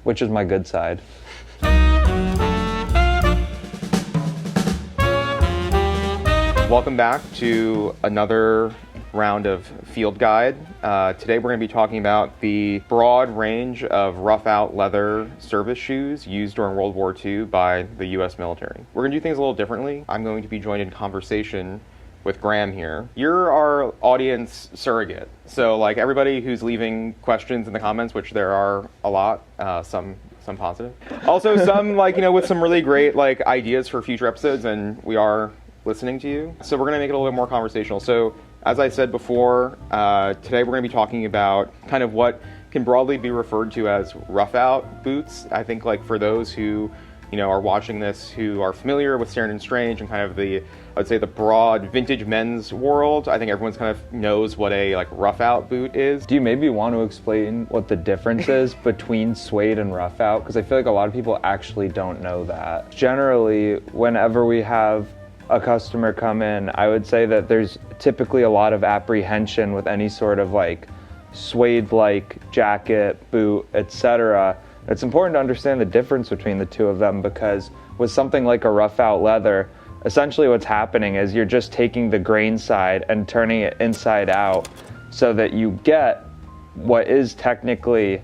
which is my good side. Welcome back to another round of Field Guide. Today we're going to be talking about the broad range of roughout leather service shoes used during World War II by the U.S. military. We're going to do things a little differently. I'm going to be joined in conversation with Graeme here. You're our audience surrogate. So like everybody who's leaving questions in the comments, which there are a lot, some positive. Also some with some really great ideas for future episodes, and we are listening to you. So we're gonna make it a little bit more conversational. So as I said before, today we're gonna be talking about kind of what can broadly be referred to as roughout boots. I think for those who are watching this who are familiar with Standard and Strange and kind of I would say the broad vintage men's world, I think everyone's kind of knows what a roughout boot is. Do you maybe want to explain what the difference is between suede and roughout? Because I feel like a lot of people actually don't know that. Generally, whenever we have a customer come in, I would say that there's typically a lot of apprehension with any sort of suede-like jacket, boot, etc. It's important to understand the difference between the two of them, because with something like a roughout leather, essentially what's happening is you're just taking the grain side and turning it inside out so that you get what is technically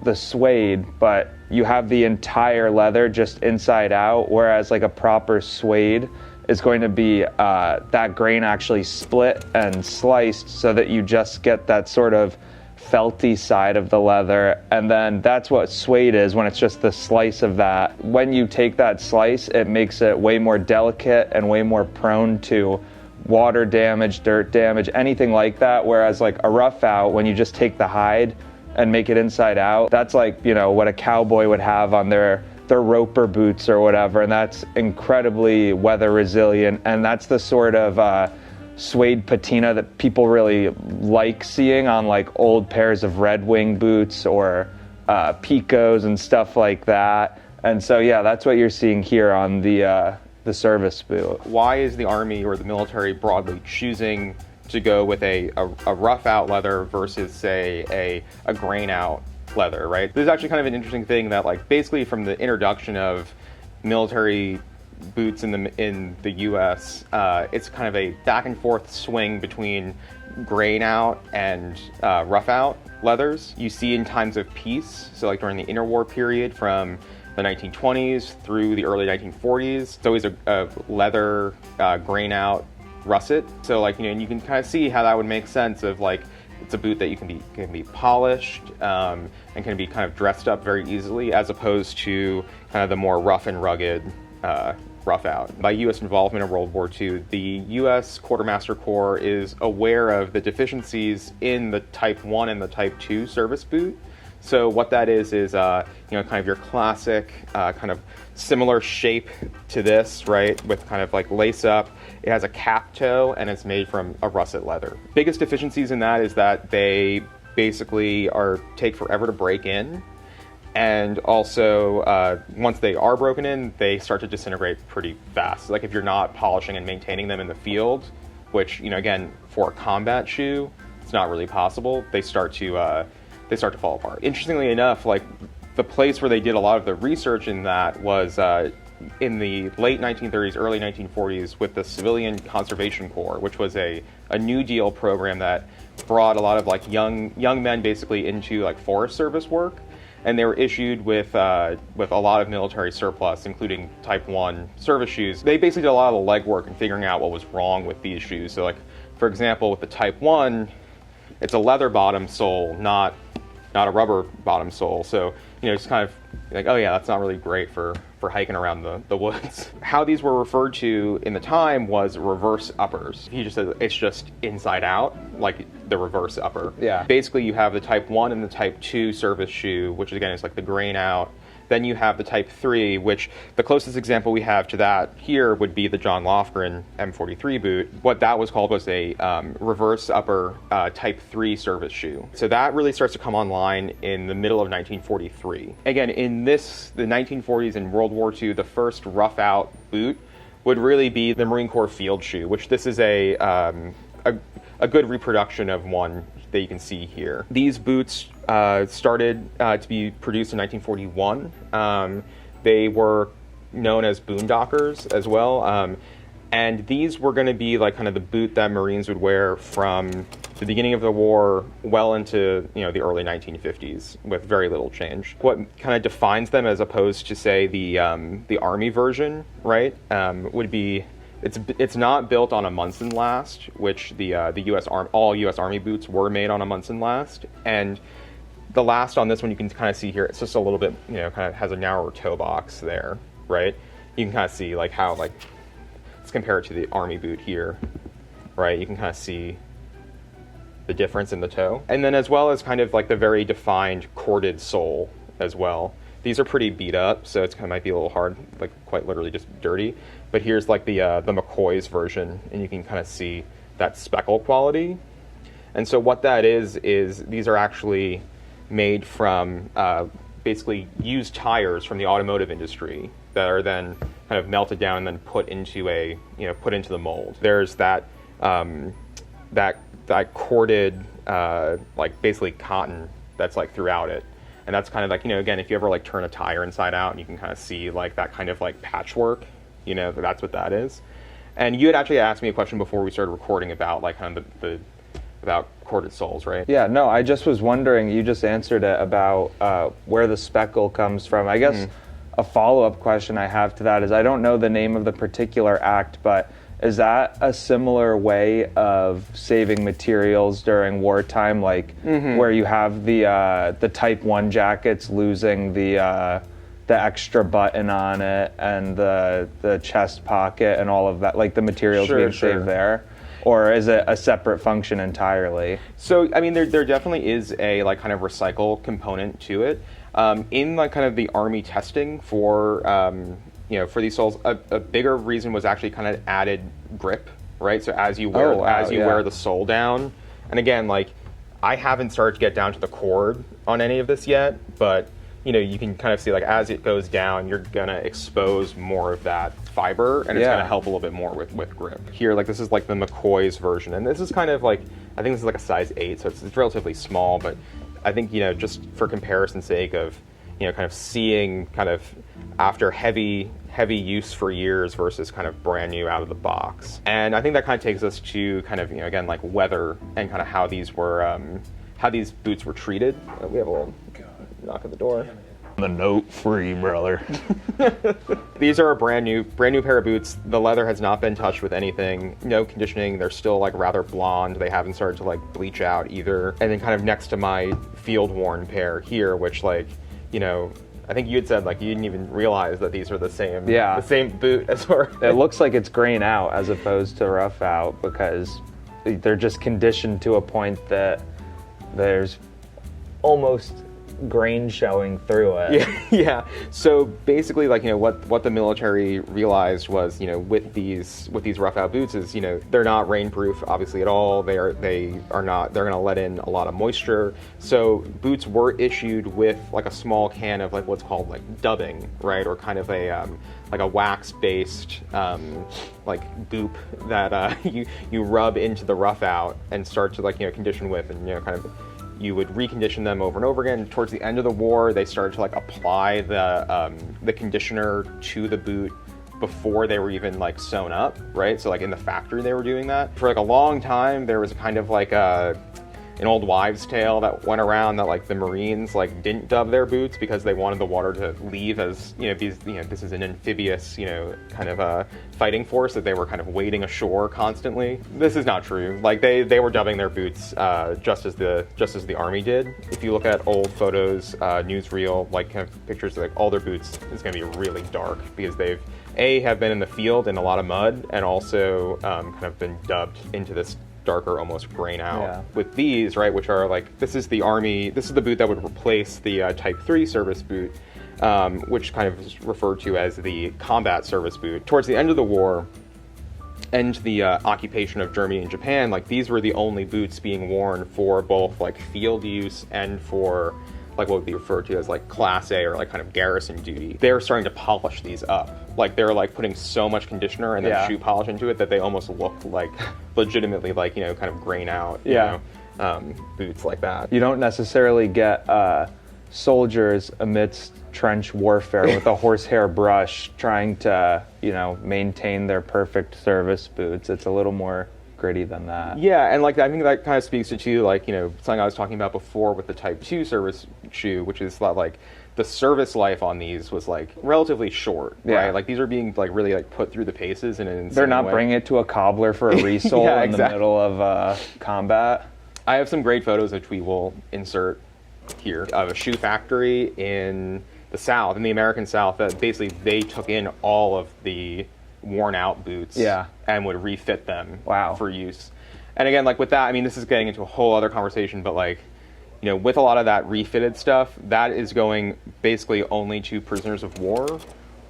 the suede, but you have the entire leather just inside out, whereas a proper suede is going to be that grain actually split and sliced so that you just get that sort of felty side of the leather. And then that's what suede is when it's just the slice of that. When you take that slice, it makes it way more delicate and way more prone to water damage, dirt damage, anything like that. Whereas a roughout, when you just take the hide and make it inside out, that's what a cowboy would have on their roper boots or whatever, and that's incredibly weather resilient, and that's the sort of suede patina that people really like seeing on old pairs of Red Wing boots or Picos and stuff like that. And so yeah, that's what you're seeing here on the service boot. Why is the Army or the military broadly choosing to go with a roughout leather versus say a grain out leather, right? This is actually kind of an interesting thing that basically from the introduction of military boots in the US, it's kind of a back and forth swing between grain out and roughout leathers. You see in times of peace, so during the interwar period from the 1920s through the early 1940s, it's always a leather grain out russet. So and you can kind of see how that would make sense of it's a boot that can be polished and can be kind of dressed up very easily, as opposed to kind of the more rough and rugged roughout. By U.S. involvement in World War II, the U.S. Quartermaster Corps is aware of the deficiencies in the Type 1 and the Type 2 service boot. So what that is kind of your classic kind of similar shape to this, right? With kind of lace up. It has a cap toe and it's made from a russet leather. Biggest deficiencies in that is that they basically take forever to break in. And also, once they are broken in, they start to disintegrate pretty fast. If you're not polishing and maintaining them in the field, which, again, for a combat shoe, it's not really possible, they start to fall apart. Interestingly enough, the place where they did a lot of the research in that was in the late 1930s, early 1940s with the Civilian Conservation Corps, which was a New Deal program that brought a lot of young men basically into Forest Service work. And they were issued with a lot of military surplus, including Type 1 service shoes. They basically did a lot of the legwork in figuring out what was wrong with these shoes. So for example, with the Type 1, it's a leather bottom sole, not a rubber bottom sole. So, it's kind of oh yeah, that's not really great for hiking around the woods. How these were referred to in the time was reverse uppers. He just said it's just inside out, the reverse upper. Yeah. Basically, you have the Type 1 and the Type 2 service shoe, which again is the grain out. Then you have the Type 3, which the closest example we have to that here would be the John Lofgren M43 boot. What that was called was a reverse upper Type 3 service shoe. So that really starts to come online in the middle of 1943. Again, in the 1940s in World War II, the first rough out boot would really be the Marine Corps field shoe, which this is a good reproduction of one that you can see here. These boots started to be produced in 1941. They were known as boondockers as well. And these were going to be like kind of the boot that Marines would wear from the beginning of the war well into, you know, the early 1950s with very little change. What kind of defines them as opposed to, say, the Army version, right, would be it's not built on a Munson last, which all U.S. Army boots were made on a Munson last. And the last on this one you can kind of see here, it's just a little bit, you know, kind of has a narrower toe box there, right? You can kind of see like how, like, let's compare it to the Army boot here, right? You can kind of see the difference in the toe. And then as well as kind of like the very defined corded sole as well. These are pretty beat up, so it's kind of might be a little hard, like quite literally just dirty. But here's like the McCoy's version, and you can kind of see that speckle quality. And so what that is these are actually made from basically used tires from the automotive industry that are then kind of melted down and then put into the mold. There's that corded like basically cotton that's like throughout it. And that's kind of like, you know, again, if you ever like turn a tire inside out and you can kind of see like that kind of like patchwork, you know, that's what that is. And you had actually asked me a question before we started recording about like kind of about corded soles, right? Yeah, no, I just was wondering, you just answered it about where the speckle comes from. I guess a follow-up question I have to that is, I don't know the name of the particular act, but is that a similar way of saving materials during wartime, like where you have the Type 1 jackets losing the extra button on it and the chest pocket and all of that, like the materials being saved there? Or is it a separate function entirely? So, I mean, there definitely is a like kind of recycle component to it. In like kind of the Army testing for for these soles, a bigger reason was actually kind of added grip, right? So as you wear wear the sole down, and again, like I haven't started to get down to the cord on any of this yet, but you know, you can kind of see like as it goes down, you're gonna expose more of that fiber, and it's gonna help a little bit more with grip. Here, like this is like the McCoy's version, and this is kind of like, I think this is like a size 8, so it's relatively small, but I think, you know, just for comparison's sake of, you know, kind of seeing kind of after heavy use for years versus kind of brand new out of the box. And I think that kind of takes us to kind of, you know, again, like weather and kind of how these boots were treated. We have a little knock at the door. The note free, brother. These are a brand new pair of boots. The leather has not been touched with anything. No conditioning. They're still like rather blonde. They haven't started to like bleach out either. And then kind of next to my field worn pair here, which like, you know, I think you had said like you didn't even realize that these are the same boot as far. It looks like it's grain out as opposed to rough out because they're just conditioned to a point that there's almost grain showing through it. Yeah. So basically, like, you know, what the military realized was, you know, with these rough out boots is, you know, they're not rainproof obviously at all. They're going to let in a lot of moisture. So boots were issued with like a small can of like what's called like dubbing, right, or kind of a like a wax based like goop that you rub into the rough out and start to like, you know, condition with, and, you know, kind of you would recondition them over and over again. Towards the end of the war, they started to like apply the conditioner to the boot before they were even like sewn up, right? So like in the factory they were doing that. For like a long time, there was kind of like an old wives' tale that went around that like the Marines like didn't dub their boots because they wanted the water to leave, as you know, this is an amphibious, you know, kind of fighting force, that they were kind of wading ashore constantly. This is not true. Like they were dubbing their boots just as the Army did. If you look at old photos, newsreel, like kind of pictures of like all their boots, is going to be really dark because they've have been in the field in a lot of mud, and also kind of been dubbed into this darker, almost grain out. Yeah. With these, right, which are like, this is the boot that would replace the Type 3 service boot, which kind of is referred to as the combat service boot. Towards the end of the war and the occupation of Germany and Japan, like these were the only boots being worn for both like field use and for like what would be referred to as like Class A or like kind of garrison duty. They're starting to polish these up. Like they're like putting so much conditioner and then shoe polish into it that they almost look like legitimately like, you know, kind of grain out. You know? boots like that. You don't necessarily get soldiers amidst trench warfare with a horsehair brush trying to, you know, maintain their perfect service boots. It's a little more gritty than that. Yeah, and like I think that kind of speaks to too, like, you know, something I was talking about before with the Type 2 service shoe, which is that like the service life on these was like relatively short, right? Like these are being like really like put through the paces in an insane They're not way. bringing it to a cobbler for a resole Yeah, in the middle of combat. I have some great photos which we will insert here of a shoe factory in the South, in the American South, that basically they took in all of the worn out boots and would refit them for use. And again, like with that, I mean, this is getting into a whole other conversation, but like, you know, with a lot of that refitted stuff, that is going basically only to prisoners of war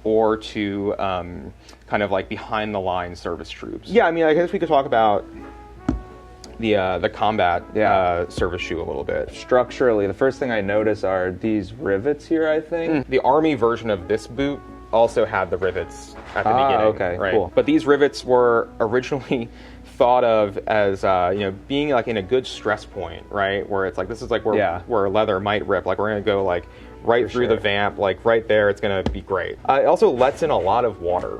or to kind of like behind the line service troops. Yeah, I mean, I guess we could talk about the combat service shoe a little bit. Structurally, the first thing I notice are these rivets here, I think. The Army version of this boot also had the rivets at the beginning. Okay, right? cool. But these rivets were originally thought of as you know, being like in a good stress point, right? Where it's like, this is like where leather might rip. Like we're gonna go like right through the vamp, like right there, it's gonna be great. It also lets in a lot of water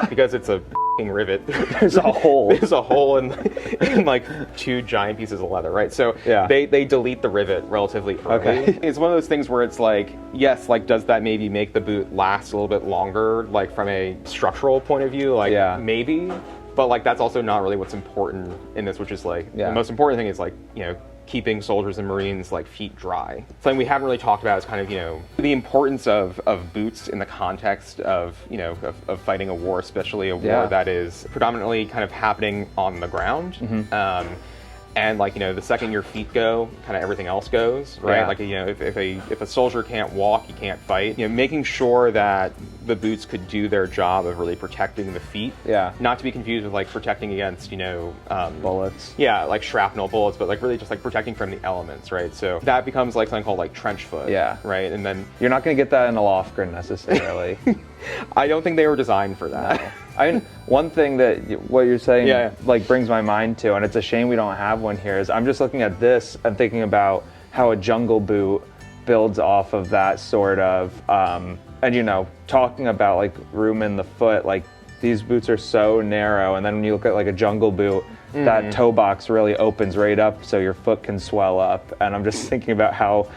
because it's a rivet. There's a hole. There's a hole in like two giant pieces of leather, right? So they delete the rivet relatively early. Okay. It's one of those things where it's like, yes, like does that maybe make the boot last a little bit longer, like from a structural point of view? Like maybe, but like that's also not really what's important in this, which is like the most important thing is like, you know, keeping soldiers and Marines like feet dry. Something we haven't really talked about is kind of, you know, the importance of boots in the context of, you know, of fighting a war, especially a war that is predominantly kind of happening on the ground. And like, you know, the second your feet go, kind of everything else goes, right? Like, you know, if a soldier can't walk, he can't fight. You know, making sure that the boots could do their job of really protecting the feet. Not to be confused with like protecting against, you know, bullets. Yeah, like shrapnel bullets, but like really just like protecting from the elements, right? So that becomes like something called like trench foot. Right, and then you're not going to get that in a Lofgren necessarily. I don't think they were designed for that. No. I mean, one thing that what you're saying like brings my mind to, and it's a shame we don't have one here, is I'm just looking at this and thinking about how a jungle boot builds off of that sort of, and you know, talking about like room in the foot, like these boots are so narrow, and then when you look at like a jungle boot, that toe box really opens right up so your foot can swell up, and I'm just thinking about how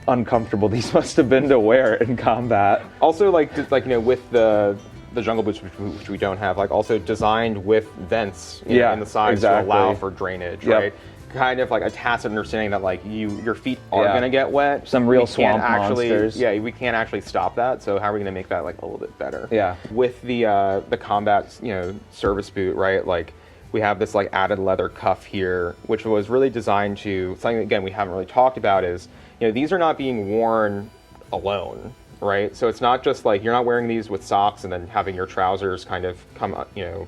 uncomfortable these must have been to wear in combat. Also, like you know, with the jungle boots, which we don't have, like also designed with vents you know, in the sides to allow for drainage, right? Kind of like a tacit understanding that like your feet are gonna get wet. Some real swamp monsters. Yeah, we can't actually stop that. So how are we gonna make that like a little bit better? With the combat, you know, service boot, right? Like we have this like added leather cuff here, which was really designed to something again we haven't really talked about is, you know, these are not being worn alone, right? So it's not just like you're not wearing these with socks and then having your trousers kind of come, you know,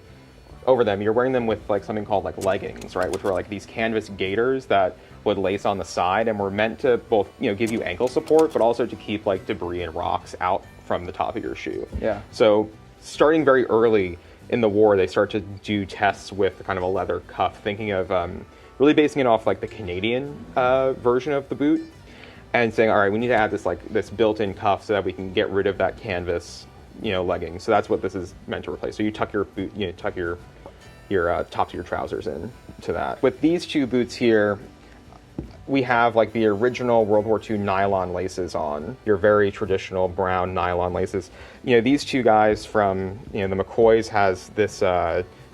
over them. You're wearing them with like something called like leggings, right? Which were like these canvas gaiters that would lace on the side and were meant to both, you know, give you ankle support, but also to keep like debris and rocks out from the top of your shoe. So starting very early in the war, they start to do tests with kind of a leather cuff, thinking of really basing it off like the Canadian version of the boot, and saying, all right, we need to add this like this built-in cuff so that we can get rid of that canvas, you know, legging. So that's what this is meant to replace. So you tuck your boot, you know, tuck your tops of your trousers in to that. With these two boots here, we have like the original World War II nylon laces on, your very traditional brown nylon laces. You know, these two guys from, you know, the McCoys has this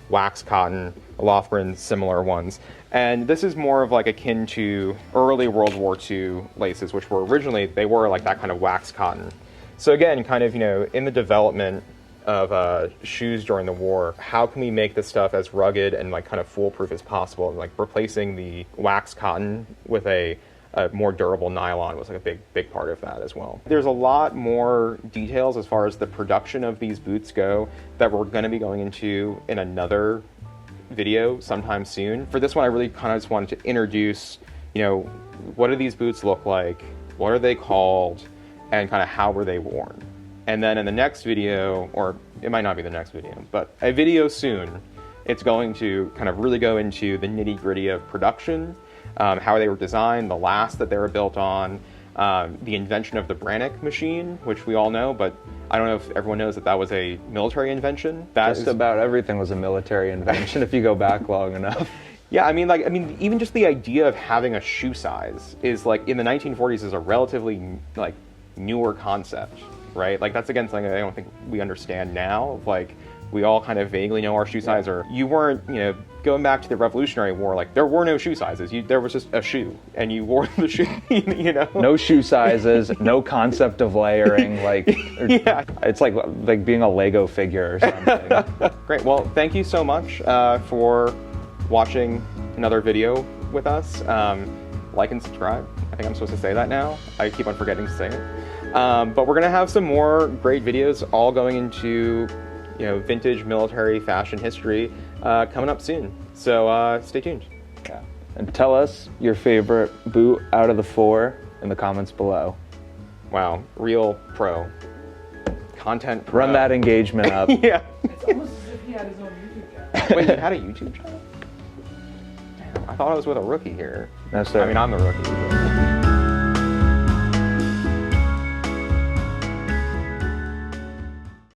wax cotton, Lofgren similar ones. And this is more of like akin to early World War II laces, which were originally, they were like that kind of wax cotton. So again, kind of, you know, in the development of shoes during the war, how can we make this stuff as rugged and like kind of foolproof as possible? And like replacing the wax cotton with a more durable nylon was like a big part of that as well. There's a lot more details as far as the production of these boots go that we're going to be going into in another video sometime soon. For this one, I really kind of just wanted to introduce, you know, what do these boots look like? What are they called? And kind of how were they worn? And then in the next video, or it might not be the next video, but a video soon, it's going to kind of really go into the nitty-gritty of production how they were designed, the last that they were built on, the invention of the Brannick machine, which we all know, but I don't know if everyone knows that that was a military invention. Just about everything was a military invention if you go back long enough. Yeah, I mean, even just the idea of having a shoe size is like in the 1940s is a relatively like newer concept, right? Like that's again something I don't think we understand now. Like we all kind of vaguely know our shoe size, or you weren't, you know, going back to the Revolutionary War, like there were no shoe sizes. There was just a shoe, and you wore the shoe. You know, no shoe sizes, no concept of layering. Like, yeah, it's like being a Lego figure or something. Great. Well, thank you so much for watching another video with us. Like and subscribe. I think I'm supposed to say that now. I keep on forgetting to say it. But we're gonna have some more great videos, all going into, you know, vintage military fashion history coming up soon. So stay tuned. Yeah. And tell us your favorite boot out of the 4 in the comments below. Wow, real pro. Content pro. Run that engagement up. Yeah. It's almost as if he had his own YouTube channel. Wait, you had a YouTube channel? Damn, I thought I was with a rookie here. No, sir. I mean, I'm the rookie.